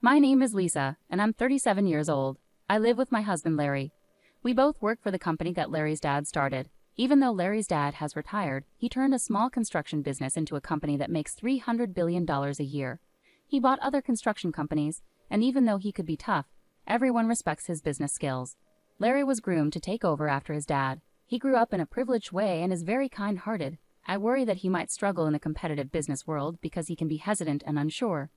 My name is Lisa, and I'm 37 years old. I live with my husband Larry. We both work for the company that Larry's dad started. Even though Larry's dad has retired, he turned a small construction business into a company that makes $300 billion a year. He bought other construction companies, and even though he could be tough, everyone respects his business skills. Larry was groomed to take over after his dad. He grew up in a privileged way and is very kind-hearted. I worry that he might struggle in the competitive business world because he can be hesitant and unsure.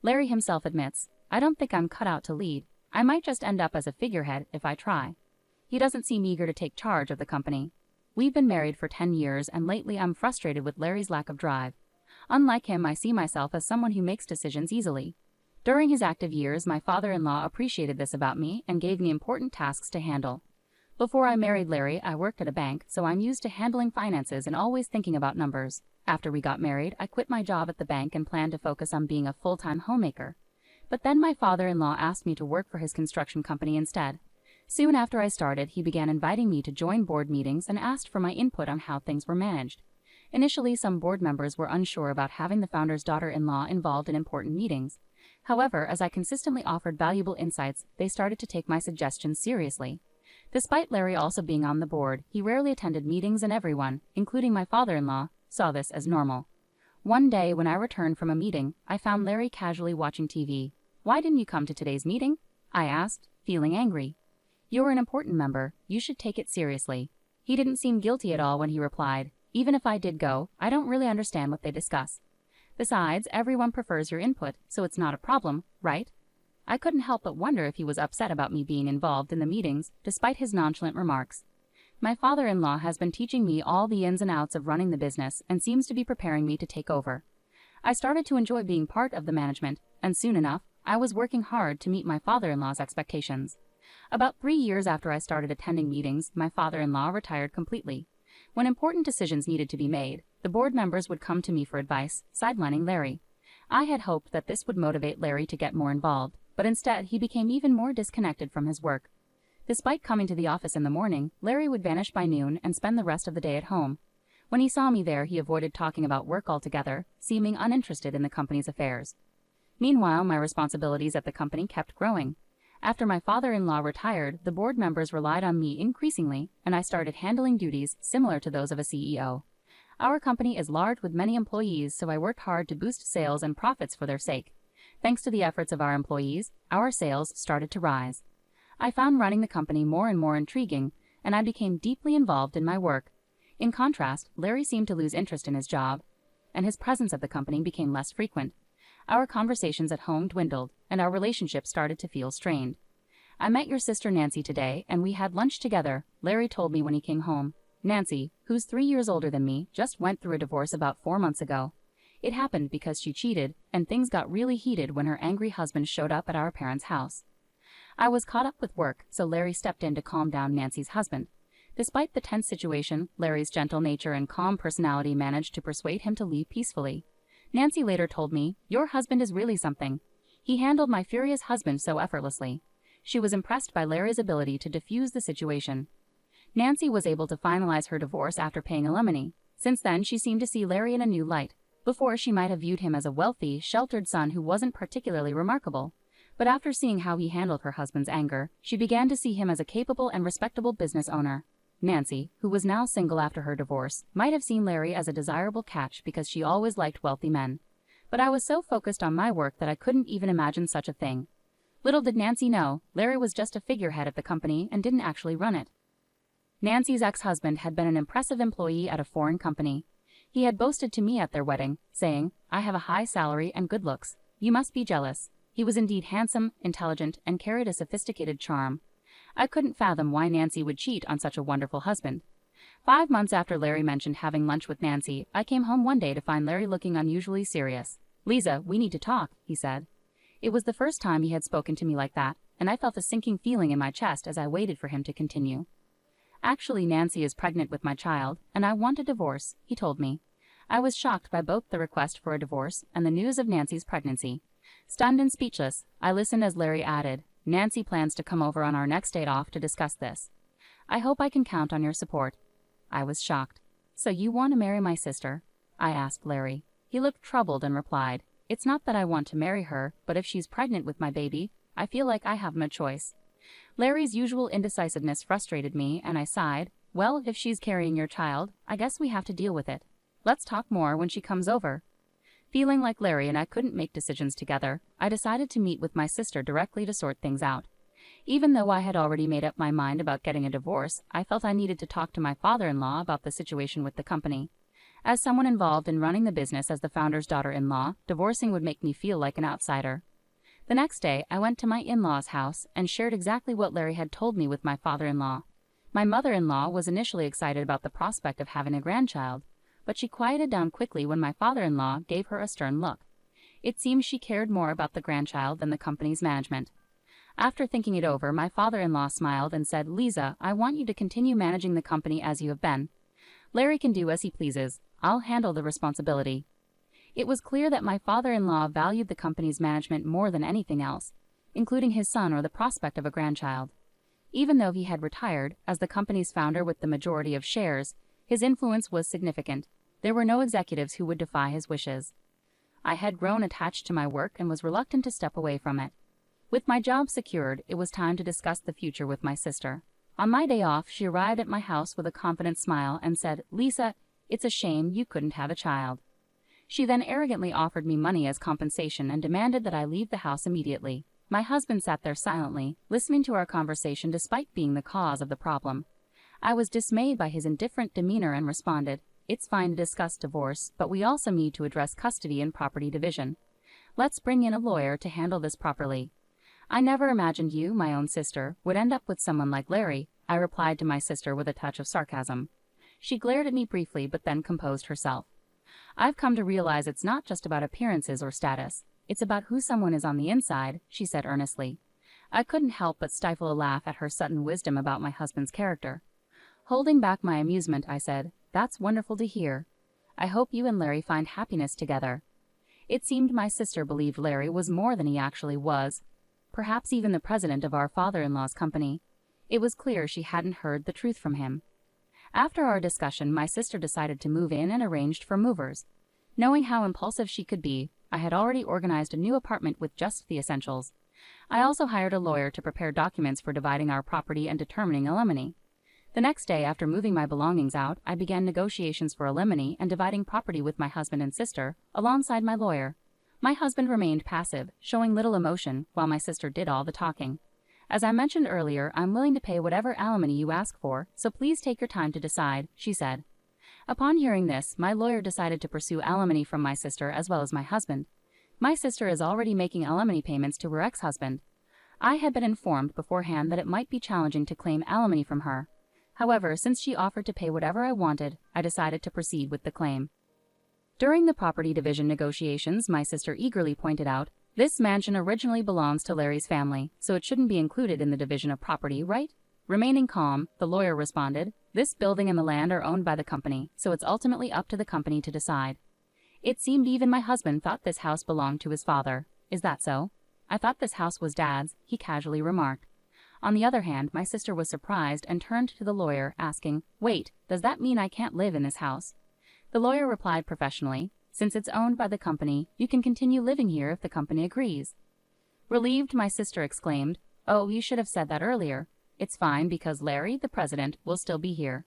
Larry himself admits, "I don't think I'm cut out to lead. I might just end up as a figurehead if I try." He doesn't seem eager to take charge of the company. We've been married for 10 years and lately I'm frustrated with Larry's lack of drive. Unlike him, I see myself as someone who makes decisions easily. During his active years, my father-in-law appreciated this about me and gave me important tasks to handle. Before I married Larry, I worked at a bank, so I'm used to handling finances and always thinking about numbers. After we got married, I quit my job at the bank and planned to focus on being a full-time homemaker. But then my father-in-law asked me to work for his construction company instead. Soon after I started, he began inviting me to join board meetings and asked for my input on how things were managed. Initially, some board members were unsure about having the founder's daughter-in-law involved in important meetings. However, as I consistently offered valuable insights, they started to take my suggestions seriously. Despite Larry also being on the board, he rarely attended meetings and everyone, including my father-in-law, saw this as normal. One day when I returned from a meeting, I found Larry casually watching TV. "Why didn't you come to today's meeting?" I asked, feeling angry. "You're an important member, you should take it seriously." He didn't seem guilty at all when he replied, "Even if I did go, I don't really understand what they discuss. Besides, everyone prefers your input, so it's not a problem, right?" I couldn't help but wonder if he was upset about me being involved in the meetings, despite his nonchalant remarks. My father-in-law has been teaching me all the ins and outs of running the business and seems to be preparing me to take over. I started to enjoy being part of the management, and soon enough, I was working hard to meet my father-in-law's expectations. About 3 years after I started attending meetings, my father-in-law retired completely. When important decisions needed to be made, the board members would come to me for advice, sidelining Larry. I had hoped that this would motivate Larry to get more involved, but instead he became even more disconnected from his work. Despite coming to the office in the morning, Larry would vanish by noon and spend the rest of the day at home. When he saw me there, he avoided talking about work altogether, seeming uninterested in the company's affairs. Meanwhile, my responsibilities at the company kept growing. After my father-in-law retired, the board members relied on me increasingly, and I started handling duties similar to those of a CEO. Our company is large with many employees, so I worked hard to boost sales and profits for their sake. Thanks to the efforts of our employees, our sales started to rise. I found running the company more and more intriguing, and I became deeply involved in my work. In contrast, Larry seemed to lose interest in his job, and his presence at the company became less frequent. Our conversations at home dwindled, and our relationship started to feel strained. "I met your sister Nancy today, and we had lunch together," Larry told me when he came home. Nancy, who's 3 years older than me, just went through a divorce about 4 months ago. It happened because she cheated, and things got really heated when her angry husband showed up at our parents' house. I was caught up with work, so Larry stepped in to calm down Nancy's husband. Despite the tense situation, Larry's gentle nature and calm personality managed to persuade him to leave peacefully. Nancy later told me, "Your husband is really something. He handled my furious husband so effortlessly." She was impressed by Larry's ability to diffuse the situation. Nancy was able to finalize her divorce after paying alimony. Since then, she seemed to see Larry in a new light. Before, she might have viewed him as a wealthy, sheltered son who wasn't particularly remarkable. But after seeing how he handled her husband's anger, she began to see him as a capable and respectable business owner. Nancy, who was now single after her divorce, might have seen Larry as a desirable catch because she always liked wealthy men. But I was so focused on my work that I couldn't even imagine such a thing. Little did Nancy know, Larry was just a figurehead at the company and didn't actually run it. Nancy's ex-husband had been an impressive employee at a foreign company. He had boasted to me at their wedding, saying, "I have a high salary and good looks. You must be jealous." He was indeed handsome, intelligent, and carried a sophisticated charm. I couldn't fathom why Nancy would cheat on such a wonderful husband. 5 months after Larry mentioned having lunch with Nancy, I came home one day to find Larry looking unusually serious. "Lisa, we need to talk," he said. It was the first time he had spoken to me like that, and I felt a sinking feeling in my chest as I waited for him to continue. "Actually, Nancy is pregnant with my child, and I want a divorce," he told me. I was shocked by both the request for a divorce and the news of Nancy's pregnancy. Stunned and speechless, I listened as Larry added, "Nancy plans to come over on our next date off to discuss this. I hope I can count on your support." I was shocked. "So you want to marry my sister?" I asked Larry. He looked troubled and replied, It's not that I want to marry her, but if she's pregnant with my baby, I feel like I have no choice. Larry's usual indecisiveness frustrated me, and I sighed. Well, if she's carrying your child, I guess we have to deal with it. Let's talk more when she comes over. Feeling like Larry and I couldn't make decisions together, I decided to meet with my sister directly to sort things out. Even though I had already made up my mind about getting a divorce, I felt I needed to talk to my father-in-law about the situation with the company. As someone involved in running the business as the founder's daughter-in-law, divorcing would make me feel like an outsider. The next day, I went to my in-law's house and shared exactly what Larry had told me with my father-in-law. My mother-in-law was initially excited about the prospect of having a grandchild, but she quieted down quickly when my father-in-law gave her a stern look. It seemed she cared more about the grandchild than the company's management. After thinking it over, my father-in-law smiled and said, "Lisa, I want you to continue managing the company as you have been. Larry can do as he pleases. I'll handle the responsibility." It was clear that my father-in-law valued the company's management more than anything else, including his son or the prospect of a grandchild. Even though he had retired, as the company's founder with the majority of shares, his influence was significant. There were no executives who would defy his wishes. I had grown attached to my work and was reluctant to step away from it. With my job secured, it was time to discuss the future with my sister. On my day off, she arrived at my house with a confident smile and said, "Lisa, it's a shame you couldn't have a child." She then arrogantly offered me money as compensation and demanded that I leave the house immediately. My husband sat there silently, listening to our conversation despite being the cause of the problem. I was dismayed by his indifferent demeanor and responded, "It's fine to discuss divorce, but we also need to address custody and property division. Let's bring in a lawyer to handle this properly." "I never imagined you, my own sister, would end up with someone like Larry," I replied to my sister with a touch of sarcasm. She glared at me briefly but then composed herself. "I've come to realize it's not just about appearances or status. It's about who someone is on the inside," she said earnestly. I couldn't help but stifle a laugh at her sudden wisdom about my husband's character. Holding back my amusement, I said, "That's wonderful to hear. I hope you and Larry find happiness together." It seemed my sister believed Larry was more than he actually was, perhaps even the president of our father-in-law's company. It was clear she hadn't heard the truth from him. After our discussion, my sister decided to move in and arranged for movers. Knowing how impulsive she could be, I had already organized a new apartment with just the essentials. I also hired a lawyer to prepare documents for dividing our property and determining alimony. The next day, after moving my belongings out, I began negotiations for alimony and dividing property with my husband and sister, alongside my lawyer. My husband remained passive, showing little emotion, while my sister did all the talking. "As I mentioned earlier, I'm willing to pay whatever alimony you ask for, so please take your time to decide," she said. Upon hearing this, my lawyer decided to pursue alimony from my sister as well as my husband. My sister is already making alimony payments to her ex-husband. I had been informed beforehand that it might be challenging to claim alimony from her. However, since she offered to pay whatever I wanted, I decided to proceed with the claim. During the property division negotiations, my sister eagerly pointed out, "This mansion originally belongs to Larry's family, so it shouldn't be included in the division of property, right?" Remaining calm, the lawyer responded, "This building and the land are owned by the company, so it's ultimately up to the company to decide." It seemed even my husband thought this house belonged to his father. "Is that so?" "I thought this house was Dad's," he casually remarked. On the other hand, my sister was surprised and turned to the lawyer, asking, "Wait, does that mean I can't live in this house?" The lawyer replied professionally, "Since it's owned by the company, you can continue living here if the company agrees." Relieved, my sister exclaimed, "Oh, you should have said that earlier. It's fine because Larry, the president, will still be here."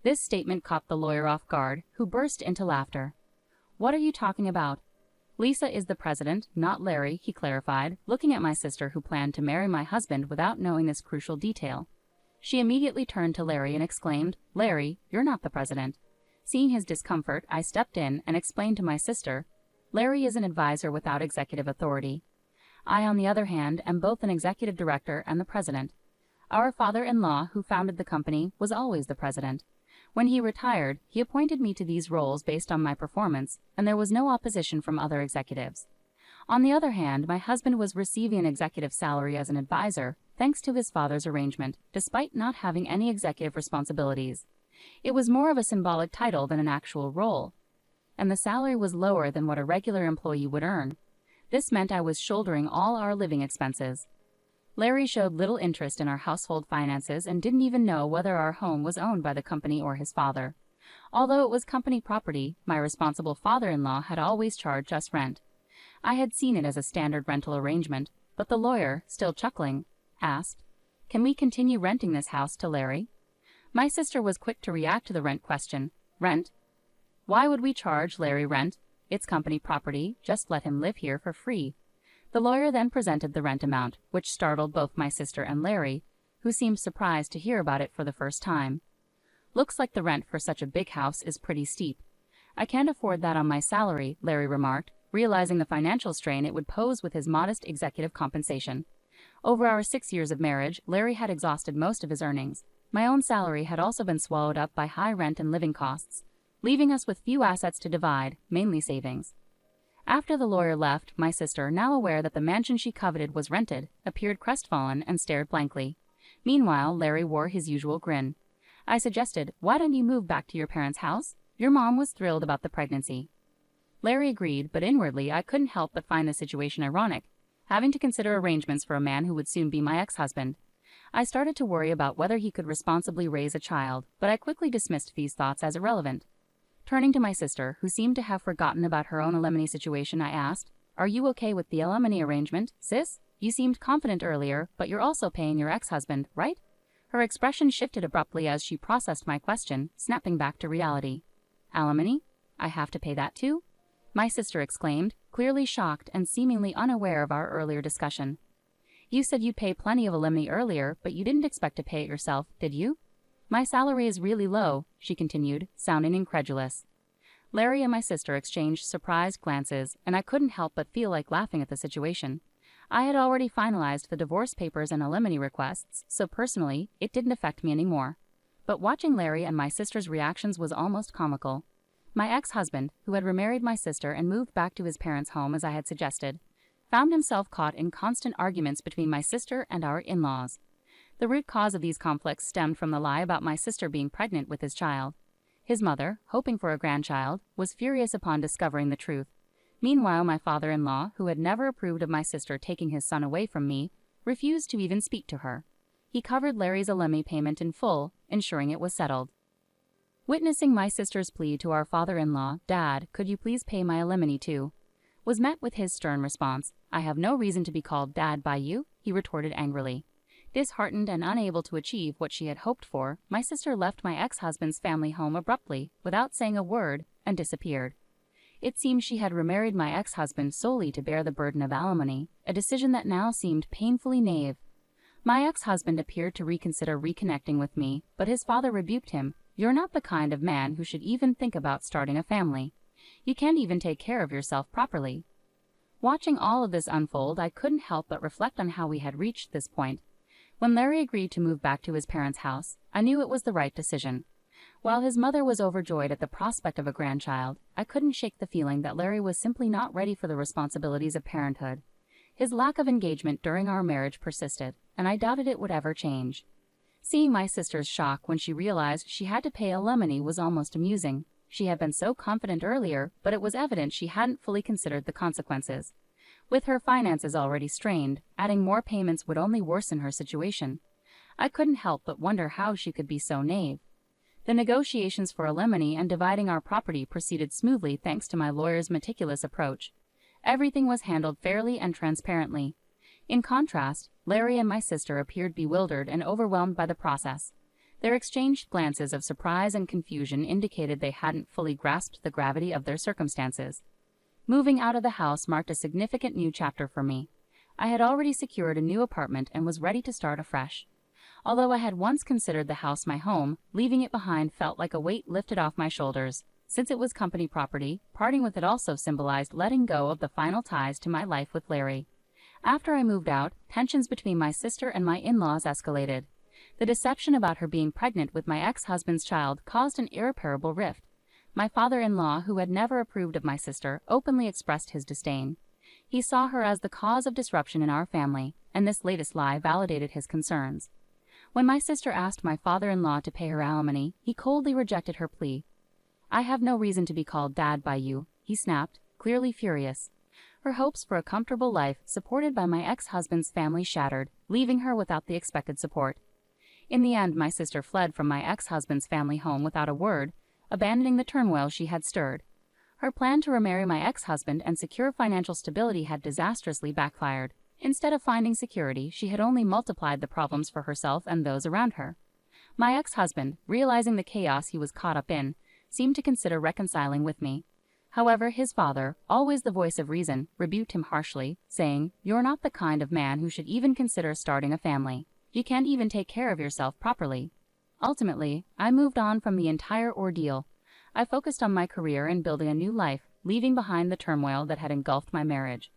This statement caught the lawyer off guard, who burst into laughter. "What are you talking about?" "Lisa is the president, not Larry," he clarified, looking at my sister who planned to marry my husband without knowing this crucial detail. She immediately turned to Larry and exclaimed, "Larry, you're not the president." Seeing his discomfort, I stepped in and explained to my sister, "Larry is an advisor without executive authority. I, on the other hand, am both an executive director and the president. Our father-in-law, who founded the company, was always the president. When he retired, he appointed me to these roles based on my performance, and there was no opposition from other executives. On the other hand, my husband was receiving an executive salary as an advisor, thanks to his father's arrangement, despite not having any executive responsibilities. It was more of a symbolic title than an actual role, and the salary was lower than what a regular employee would earn. This meant I was shouldering all our living expenses. Larry showed little interest in our household finances and didn't even know whether our home was owned by the company or his father. Although it was company property, my responsible father-in-law had always charged us rent. I had seen it as a standard rental arrangement, but the lawyer, still chuckling, asked, "Can we continue renting this house to Larry?" My sister was quick to react to the rent question. "Rent? Why would we charge Larry rent? It's company property, just let him live here for free." The lawyer then presented the rent amount, which startled both my sister and Larry, who seemed surprised to hear about it for the first time. "Looks like the rent for such a big house is pretty steep. I can't afford that on my salary," Larry remarked, realizing the financial strain it would pose with his modest executive compensation. Over our 6 years of marriage, Larry had exhausted most of his earnings. My own salary had also been swallowed up by high rent and living costs, leaving us with few assets to divide, mainly savings. After the lawyer left, my sister, now aware that the mansion she coveted was rented, appeared crestfallen and stared blankly. Meanwhile, Larry wore his usual grin. I suggested, "Why don't you move back to your parents' house? Your mom was thrilled about the pregnancy." Larry agreed, but inwardly I couldn't help but find the situation ironic, having to consider arrangements for a man who would soon be my ex-husband. I started to worry about whether he could responsibly raise a child, but I quickly dismissed these thoughts as irrelevant. Turning to my sister, who seemed to have forgotten about her own alimony situation, I asked, "Are you okay with the alimony arrangement, sis? You seemed confident earlier, but you're also paying your ex-husband, right?" Her expression shifted abruptly as she processed my question, snapping back to reality. "Alimony? I have to pay that too?" My sister exclaimed, clearly shocked and seemingly unaware of our earlier discussion. "You said you'd pay plenty of alimony earlier, but you didn't expect to pay it yourself, did you?" "My salary is really low," she continued, sounding incredulous. Larry and my sister exchanged surprised glances, and I couldn't help but feel like laughing at the situation. I had already finalized the divorce papers and alimony requests, so personally, it didn't affect me anymore. But watching Larry and my sister's reactions was almost comical. My ex-husband, who had remarried my sister and moved back to his parents' home as I had suggested, found himself caught in constant arguments between my sister and our in-laws. The root cause of these conflicts stemmed from the lie about my sister being pregnant with his child. His mother, hoping for a grandchild, was furious upon discovering the truth. Meanwhile, my father-in-law, who had never approved of my sister taking his son away from me, refused to even speak to her. He covered Larry's alimony payment in full, ensuring it was settled. Witnessing my sister's plea to our father-in-law, "Dad, could you please pay my alimony too?" was met with his stern response. "I have no reason to be called Dad by you," he retorted angrily. Disheartened and unable to achieve what she had hoped for, my sister left my ex-husband's family home abruptly, without saying a word, and disappeared. It seemed she had remarried my ex-husband solely to bear the burden of alimony, a decision that now seemed painfully naive. My ex-husband appeared to reconsider reconnecting with me, but his father rebuked him. "You're not the kind of man who should even think about starting a family. You can't even take care of yourself properly." Watching all of this unfold, I couldn't help but reflect on how we had reached this point. When Larry agreed to move back to his parents' house, I knew it was the right decision. While his mother was overjoyed at the prospect of a grandchild, I couldn't shake the feeling that Larry was simply not ready for the responsibilities of parenthood. His lack of engagement during our marriage persisted, and I doubted it would ever change. Seeing my sister's shock when she realized she had to pay alimony was almost amusing. She had been so confident earlier, but it was evident she hadn't fully considered the consequences. With her finances already strained, adding more payments would only worsen her situation. I couldn't help but wonder how she could be so naive. The negotiations for alimony and dividing our property proceeded smoothly thanks to my lawyer's meticulous approach. Everything was handled fairly and transparently. In contrast, Larry and my sister appeared bewildered and overwhelmed by the process. Their exchanged glances of surprise and confusion indicated they hadn't fully grasped the gravity of their circumstances. Moving out of the house marked a significant new chapter for me. I had already secured a new apartment and was ready to start afresh. Although I had once considered the house my home, leaving it behind felt like a weight lifted off my shoulders. Since it was company property, parting with it also symbolized letting go of the final ties to my life with Larry. After I moved out, tensions between my sister and my in-laws escalated. The deception about her being pregnant with my ex-husband's child caused an irreparable rift. My father-in-law, who had never approved of my sister, openly expressed his disdain. He saw her as the cause of disruption in our family, and this latest lie validated his concerns. When my sister asked my father-in-law to pay her alimony, he coldly rejected her plea. "I have no reason to be called Dad by you," he snapped, clearly furious. Her hopes for a comfortable life, supported by my ex-husband's family, shattered, leaving her without the expected support. In the end, my sister fled from my ex-husband's family home without a word, abandoning the turmoil she had stirred. Her plan to remarry my ex-husband and secure financial stability had disastrously backfired. Instead of finding security, she had only multiplied the problems for herself and those around her. My ex-husband, realizing the chaos he was caught up in, seemed to consider reconciling with me. However, his father, always the voice of reason, rebuked him harshly, saying, "You're not the kind of man who should even consider starting a family. You can't even take care of yourself properly." Ultimately, I moved on from the entire ordeal. I focused on my career and building a new life, leaving behind the turmoil that had engulfed my marriage.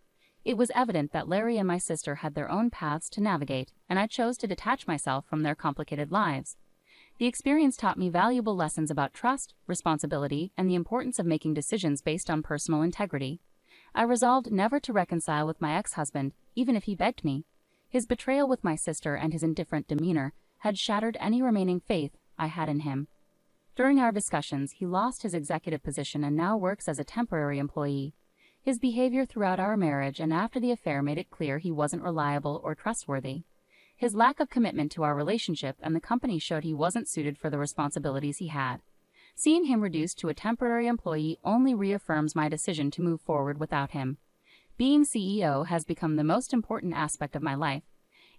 It was evident that Larry and my sister had their own paths to navigate, and I chose to detach myself from their complicated lives. The experience taught me valuable lessons about trust, responsibility, and the importance of making decisions based on personal integrity. I resolved never to reconcile with my ex-husband, even if he begged me. His betrayal with my sister and his indifferent demeanor had shattered any remaining faith I had in him. During our discussions, he lost his executive position and now works as a temporary employee. His behavior throughout our marriage and after the affair made it clear he wasn't reliable or trustworthy. His lack of commitment to our relationship and the company showed he wasn't suited for the responsibilities he had. Seeing him reduced to a temporary employee only reaffirms my decision to move forward without him. Being CEO has become the most important aspect of my life.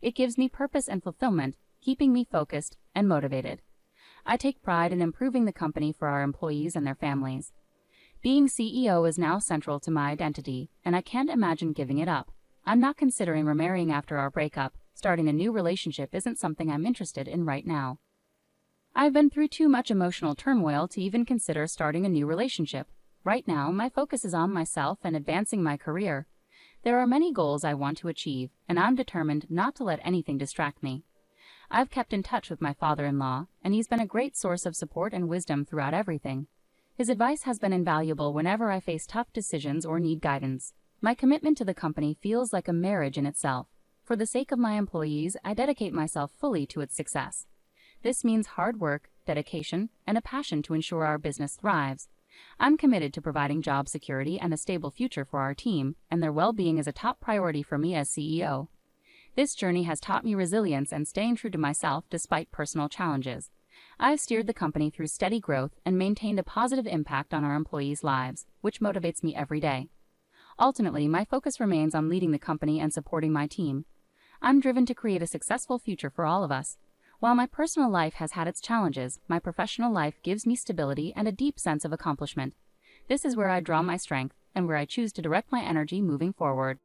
It gives me purpose and fulfillment, keeping me focused and motivated. I take pride in improving the company for our employees and their families. Being CEO is now central to my identity, and I can't imagine giving it up. I'm not considering remarrying after our breakup. Starting a new relationship isn't something I'm interested in right now. I've been through too much emotional turmoil to even consider starting a new relationship. Right now, my focus is on myself and advancing my career. There are many goals I want to achieve, and I'm determined not to let anything distract me. I've kept in touch with my father-in-law, and he's been a great source of support and wisdom throughout everything. His advice has been invaluable whenever I face tough decisions or need guidance. My commitment to the company feels like a marriage in itself. For the sake of my employees, I dedicate myself fully to its success. This means hard work, dedication, and a passion to ensure our business thrives. I'm committed to providing job security and a stable future for our team, and their well-being is a top priority for me as CEO. This journey has taught me resilience and staying true to myself despite personal challenges. I've steered the company through steady growth and maintained a positive impact on our employees' lives, which motivates me every day. Ultimately, my focus remains on leading the company and supporting my team. I'm driven to create a successful future for all of us. While my personal life has had its challenges, my professional life gives me stability and a deep sense of accomplishment. This is where I draw my strength and where I choose to direct my energy moving forward.